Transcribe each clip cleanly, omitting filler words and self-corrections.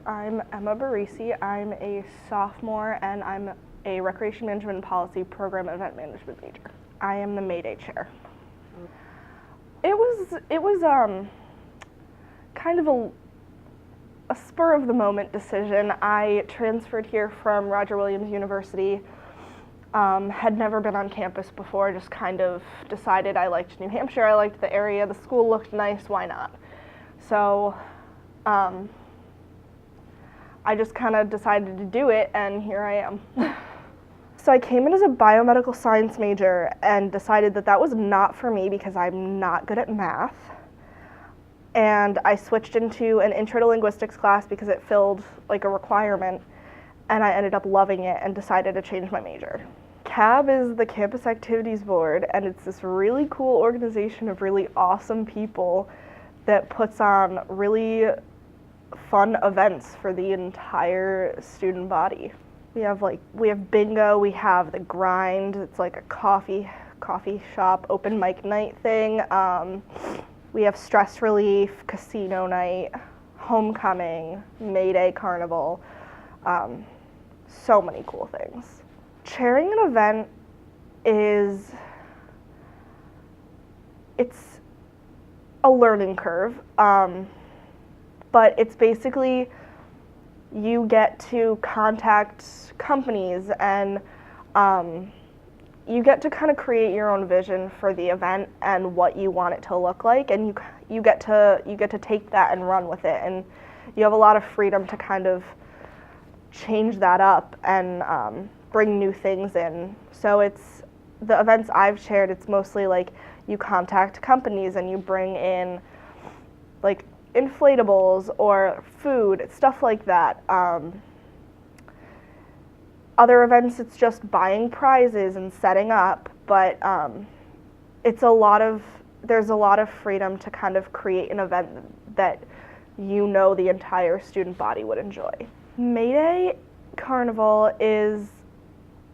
I'm Emma Barisi. I'm a sophomore and I'm a Recreation Management and Policy Program Event Management major. I am the Mayday chair. It was kind of a spur of the moment decision. I transferred here from Roger Williams University. Had never been on campus before, just kind of decided I liked New Hampshire, I liked the area, the school looked nice, why not? So I just kind of decided to do it, and here I am. So I came in as a biomedical science major and decided that that was not for me because I'm not good at math. And I switched into an intro to linguistics class because it filled like a requirement, and I ended up loving it and decided to change my major. CAB is the Campus Activities Board, and it's this really cool organization of really awesome people that puts on really fun events for the entire student body. We have bingo, we have the grind, it's like a coffee shop open mic night thing. We have stress relief, casino night, homecoming, Mayday carnival, so many cool things. Chairing an event it's a learning curve, but it's basically you get to contact companies and you get to kind of create your own vision for the event and what you want it to look like, and you get to take that and run with it, and you have a lot of freedom to kind of change that up and bring new things in. So it's the events I've chaired, it's mostly like you contact companies and you bring in like inflatables or food, stuff like that. Other events, it's just buying prizes and setting up, but there's a lot of freedom to kind of create an event that you know the entire student body would enjoy. Mayday Carnival is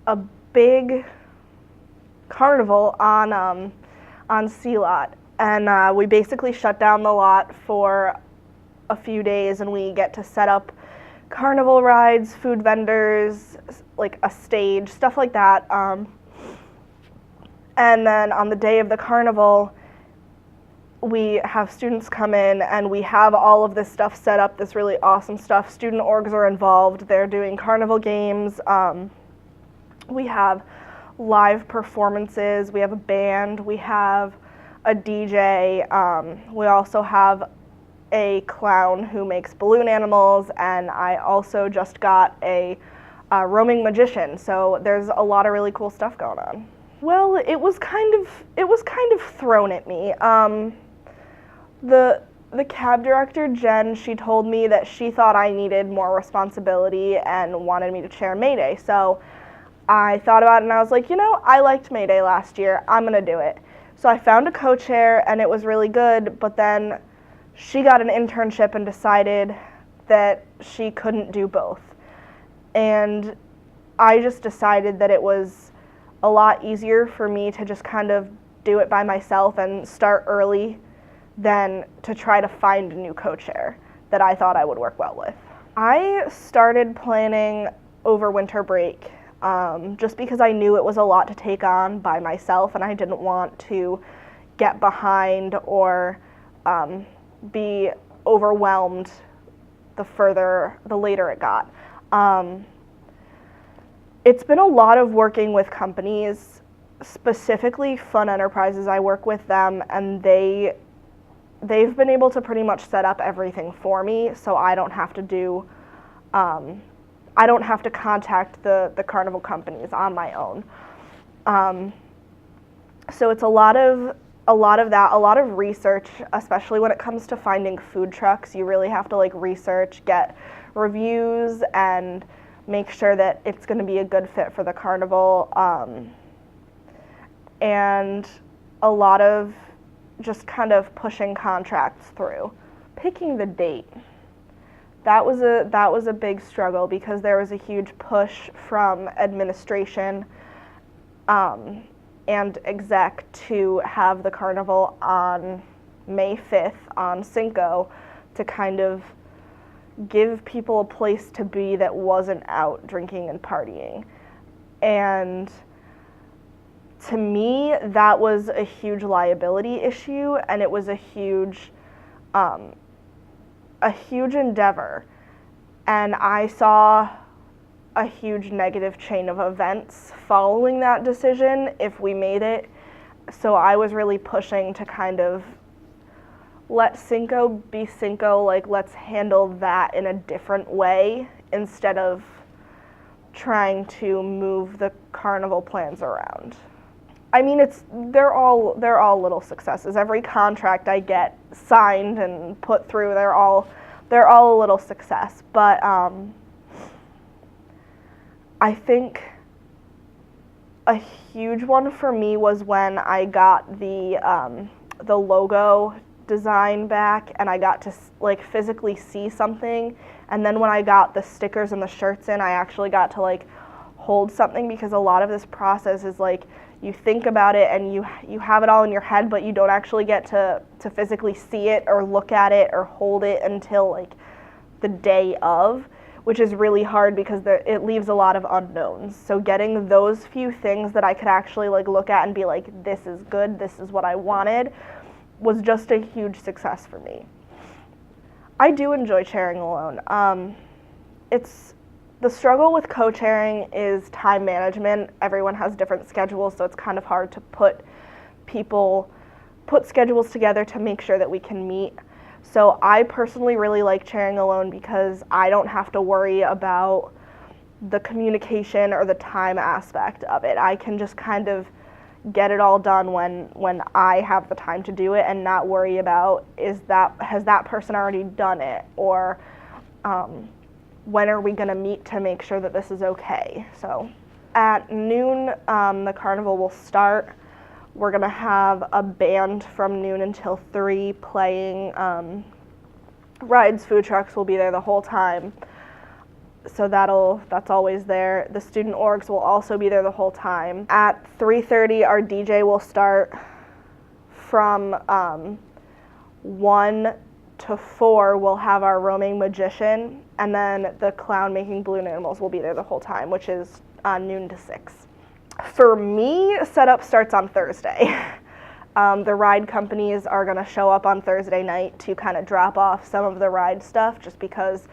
a big carnival on C Lot, and we basically shut down the lot for a few days, and we get to set up carnival rides, food vendors, like a stage, stuff like that. And then on the day of the carnival, we have students come in and we have all of this stuff set up, this really awesome stuff. Student orgs are involved. They're doing carnival games. We have live performances. We have a band. We have a DJ. We also have a clown who makes balloon animals, and I also just got a roaming magician. So there's a lot of really cool stuff going on. Well, it was kind of thrown at me. The cab director, Jen, she told me that she thought I needed more responsibility and wanted me to chair Mayday. So I thought about it and I was like, I liked Mayday last year. I'm gonna do it. So I found a co-chair and it was really good, but then she got an internship and decided that she couldn't do both. And I just decided that it was a lot easier for me to just kind of do it by myself and start early than to try to find a new co-chair that I thought I would work well with. I started planning over winter break just because I knew it was a lot to take on by myself, and I didn't want to get behind or be overwhelmed the later it got. It's been a lot of working with companies, specifically Fun Enterprises. I work with them, and they've been able to pretty much set up everything for me, so I don't have to contact the carnival companies on my own. So it's a lot of that, a lot of research, especially when it comes to finding food trucks. You really have to research, get reviews, and make sure that it's going to be a good fit for the carnival. And a lot of just kind of pushing contracts through. Picking the date. That was a big struggle because there was a huge push from administration and exec to have the carnival on May 5th on Cinco to kind of give people a place to be that wasn't out drinking and partying. And to me, that was a huge liability issue, and it was a huge endeavor. And I saw a huge negative chain of events following that decision if we made it. So I was really pushing to kind of let Cinco be Cinco, like let's handle that in a different way instead of trying to move the carnival plans around. I mean, they're all little successes. Every contract I get signed and put through, they're all a little success. But I think a huge one for me was when I got the logo design back and I got to like physically see something. And then when I got the stickers and the shirts in, I actually got to like hold something, because a lot of this process is like you think about it and you have it all in your head, but you don't actually get to physically see it or look at it or hold it until like the day of, which is really hard because it leaves a lot of unknowns. So getting those few things that I could actually like look at and be like, this is good, this is what I wanted, was just a huge success for me. I do enjoy chairing alone. The struggle with co-chairing is time management. Everyone has different schedules, so it's kind of hard to put schedules together to make sure that we can meet. So I personally really like chairing alone because I don't have to worry about the communication or the time aspect of it. I can just kind of get it all done when I have the time to do it and not worry about has that person already done it, or when are we going to meet to make sure that this is okay. So at noon, the carnival will start. We're going to have a band from noon until 3 playing. Rides, food trucks will be there the whole time. So that's always there. The student orgs will also be there the whole time. At 3:30, our DJ will start. From 1 to 4, we'll have our roaming magician, and then the clown making balloon animals will be there the whole time, which is noon to 6. For me, setup starts on Thursday. The ride companies are going to show up on Thursday night to kind of drop off some of the ride stuff, just because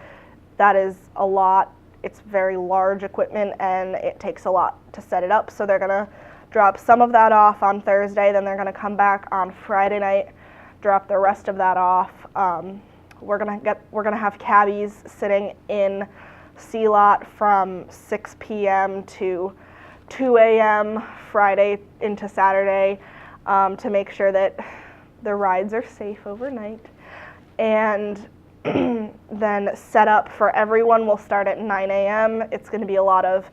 that is a lot. It's very large equipment and it takes a lot to set it up. So they're going to drop some of that off on Thursday, then they're going to come back on Friday night, drop the rest of that off. We're going to have cabbies sitting in C-Lot from 6 p.m. to 2 a.m. Friday into Saturday, to make sure that the rides are safe overnight. And then set up for everyone will start at 9 a.m. It's going to be a lot of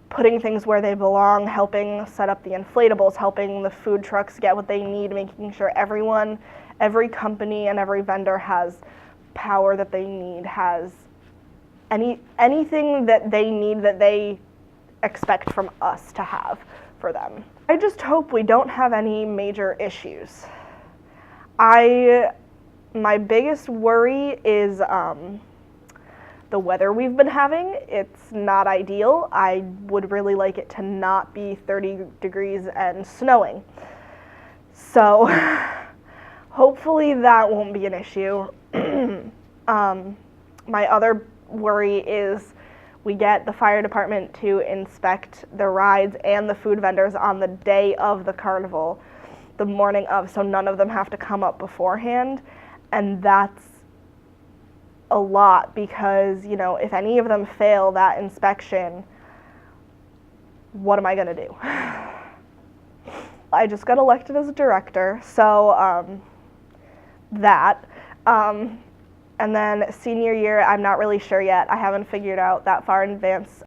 putting things where they belong, helping set up the inflatables, helping the food trucks get what they need, making sure every company and every vendor has power that they need, has anything that they need that they expect from us to have for them. I just hope we don't have any major issues. My biggest worry is the weather we've been having. It's not ideal. I would really like it to not be 30 degrees and snowing. So hopefully that won't be an issue. My other worry is we get the fire department to inspect the rides and the food vendors on the day of the carnival, the morning of, so none of them have to come up beforehand. And that's a lot because, if any of them fail that inspection, what am I going to do? I just got elected as a director, so that. And then senior year, I'm not really sure yet. I haven't figured out that far in advance